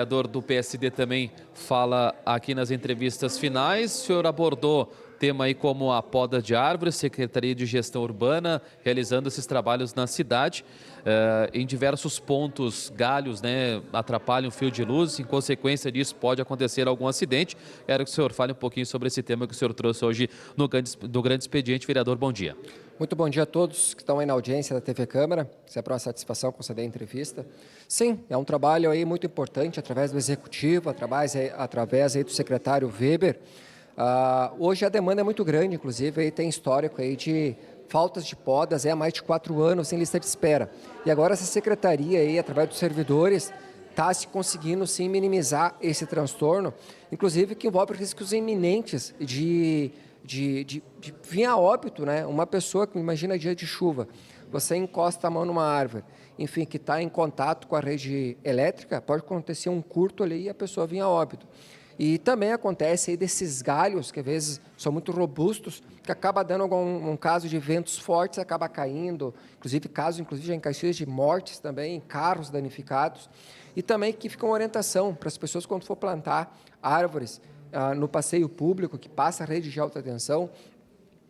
O vereador do PSD também fala aqui nas entrevistas finais. O senhor abordou tema aí como a poda de árvores, Secretaria de Gestão Urbana realizando esses trabalhos na cidade. Em diversos pontos, galhos, né, atrapalham o fio de luz. Em consequência disso, pode acontecer algum acidente. Quero que o senhor fale um pouquinho sobre esse tema que o senhor trouxe hoje no Grande Expediente. Vereador, bom dia. Muito bom dia a todos que estão aí na audiência da TV Câmara. Sempre é uma satisfação conceder a entrevista. Sim, é um trabalho aí muito importante através do Executivo, através aí do secretário Weber. Hoje a demanda é muito grande, inclusive aí tem histórico aí de faltas de podas há mais de 4 anos sem lista de espera. E agora essa secretaria aí, através dos servidores, está se conseguindo sim minimizar esse transtorno, inclusive que envolve riscos iminentes de vir a óbito, né? Uma pessoa que, imagina dia de chuva, você encosta a mão numa árvore, enfim, que está em contato com a rede elétrica, pode acontecer um curto ali e a pessoa vir a óbito. E também acontece aí desses galhos, que às vezes são muito robustos, que acaba dando um caso de ventos fortes, acaba caindo, inclusive já em Caxias de mortes também, carros danificados. E também que fica uma orientação para as pessoas quando for plantar árvores no passeio público, que passa a rede de alta tensão,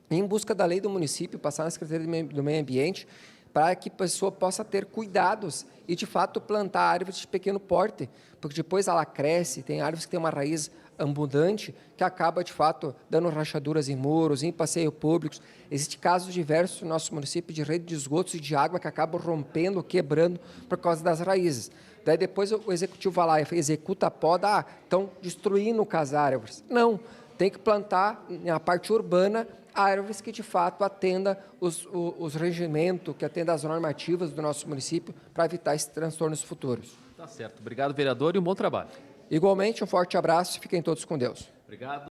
em busca da lei do município, passar na Secretaria do Meio Ambiente, para que a pessoa possa ter cuidados e, de fato, plantar árvores de pequeno porte, porque depois ela cresce, tem árvores que têm uma raiz abundante, que acaba, de fato, dando rachaduras em muros, em passeios públicos. Existem casos diversos no nosso município de rede de esgotos e de água que acabam rompendo, quebrando por causa das raízes. Daí depois o Executivo vai lá e executa a poda, estão destruindo as árvores. Não, tem que plantar na parte urbana árvores que de fato atendam os regimentos, que atendam as normativas do nosso município para evitar esses transtornos futuros. Tá certo. Obrigado, vereador, e um bom trabalho. Igualmente, um forte abraço e fiquem todos com Deus. Obrigado.